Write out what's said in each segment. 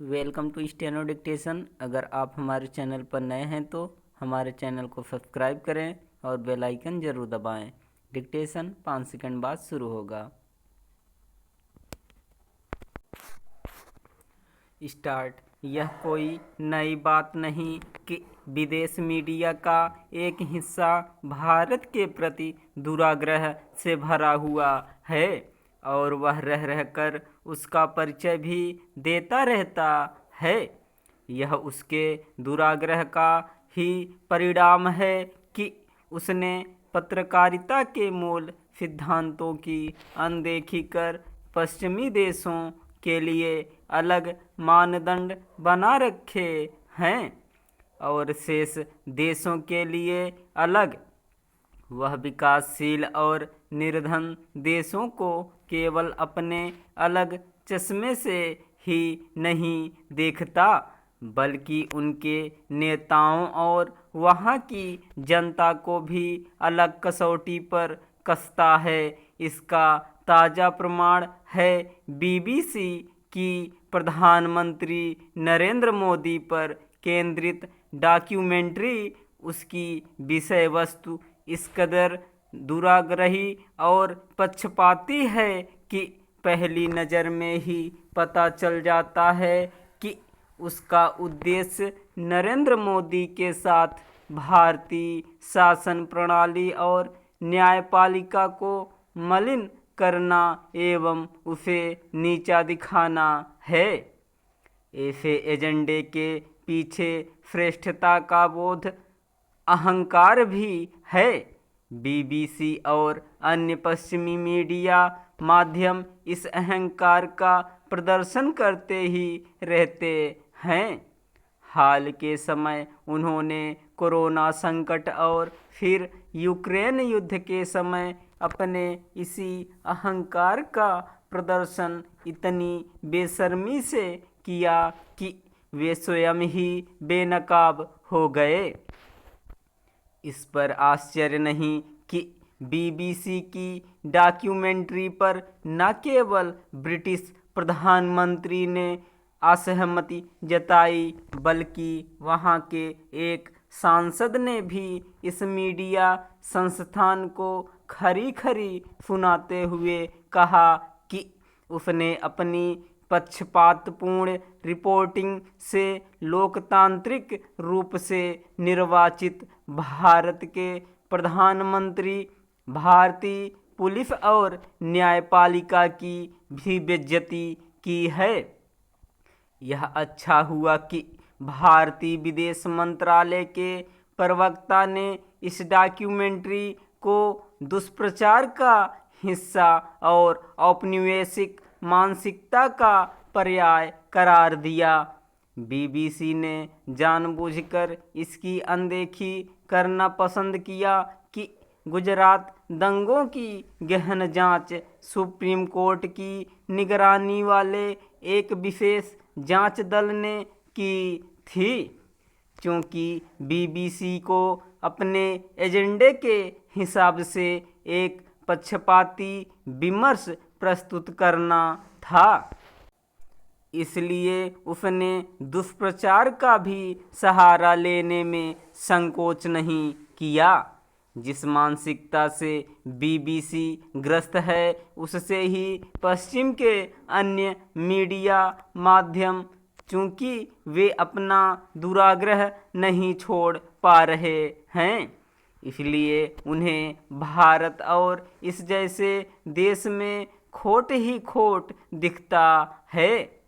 Welcome to steno dictation. अगर आप हमारे चैनल पर नए हैं तो हमारे चैनल को सब्सक्राइब करें और बेल आइकन ज़रूर दबाएं। डिक्टेशन 5 सेकंड बाद शुरू होगा। स्टार्ट। यह कोई नई बात नहीं कि विदेश मीडिया का एक हिस्सा भारत के प्रति दुराग्रह से भरा हुआ है और वह रह रहकर उसका परिचय भी देता रहता है। यह उसके दुराग्रह का ही परिणाम है कि उसने पत्रकारिता के मूल सिद्धांतों की अनदेखी कर पश्चिमी देशों के लिए अलग मानदंड बना रखे हैं और शेष देशों के लिए अलग। वह विकासशील और निर्धन देशों को केवल अपने अलग चश्मे से ही नहीं देखता बल्कि उनके नेताओं और वहाँ की जनता को भी अलग कसौटी पर कसता है। इसका ताज़ा प्रमाण है बीबीसी की प्रधानमंत्री नरेंद्र मोदी पर केंद्रित डॉक्यूमेंट्री। उसकी विषय वस्तु इस कदर दुराग्रही और पक्षपाती है कि पहली नज़र में ही पता चल जाता है कि उसका उद्देश्य नरेंद्र मोदी के साथ भारतीय शासन प्रणाली और न्यायपालिका को मलिन करना एवं उसे नीचा दिखाना है। ऐसे एजेंडे के पीछे श्रेष्ठता का बोध, अहंकार भी है। बीबीसी और अन्य पश्चिमी मीडिया माध्यम इस अहंकार का प्रदर्शन करते ही रहते हैं। हाल के समय उन्होंने कोरोना संकट और फिर यूक्रेन युद्ध के समय अपने इसी अहंकार का प्रदर्शन इतनी बेशर्मी से किया कि वे स्वयं ही बेनकाब हो गए। इस पर आश्चर्य नहीं कि बीबीसी की डॉक्यूमेंट्री पर न केवल ब्रिटिश प्रधानमंत्री ने असहमति जताई बल्कि वहाँ के एक सांसद ने भी इस मीडिया संस्थान को खरी खरी सुनाते हुए कहा कि उसने अपनी पक्षपातपूर्ण रिपोर्टिंग से लोकतांत्रिक रूप से निर्वाचित भारत के प्रधानमंत्री, भारतीय पुलिस और न्यायपालिका की भी बेइज्जती की है। यह अच्छा हुआ कि भारतीय विदेश मंत्रालय के प्रवक्ता ने इस डॉक्यूमेंट्री को दुष्प्रचार का हिस्सा और औपनिवेशिक मानसिकता का पर्याय करार दिया। बीबीसी ने जानबूझकर इसकी अनदेखी करना पसंद किया कि गुजरात दंगों की गहन जांच सुप्रीम कोर्ट की निगरानी वाले एक विशेष जांच दल ने की थी। क्योंकि बीबीसी को अपने एजेंडे के हिसाब से एक पक्षपाती विमर्श प्रस्तुत करना था, इसलिए उसने दुष्प्रचार का भी सहारा लेने में संकोच नहीं किया। जिस मानसिकता से बीबीसी ग्रस्त है उससे ही पश्चिम के अन्य मीडिया माध्यम, चूँकि वे अपना दुराग्रह नहीं छोड़ पा रहे हैं, इसलिए उन्हें भारत और इस जैसे देश में खोट ही खोट दिखता है।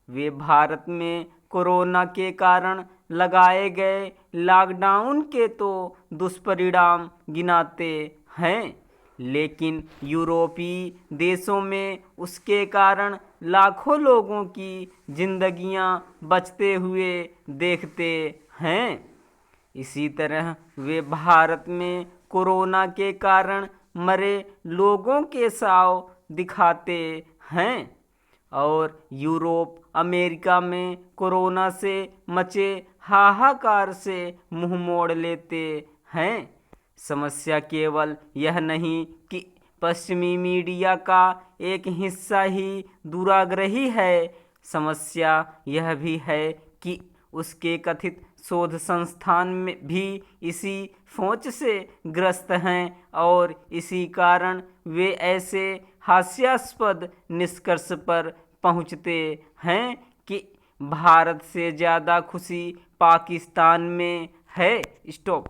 वे भारत में कोरोना के कारण लगाए गए लॉकडाउन के तो दुष्परिणाम गिनाते हैं, लेकिन यूरोपीय देशों में उसके कारण लाखों लोगों की जिंदगियां बचते हुए देखते हैं। इसी तरह वे भारत में कोरोना के कारण मरे लोगों के साव दिखाते हैं और यूरोप अमेरिका में कोरोना से मचे हाहाकार से मुंह मोड़ लेते हैं। समस्या केवल यह नहीं कि पश्चिमी मीडिया का एक हिस्सा ही दुराग्रही है, समस्या यह भी है कि उसके कथित शोध संस्थान में भी इसी सोच से ग्रस्त हैं और इसी कारण वे ऐसे हास्यास्पद निष्कर्ष पर पहुंचते हैं कि भारत से ज़्यादा खुशी पाकिस्तान में है। स्टॉप।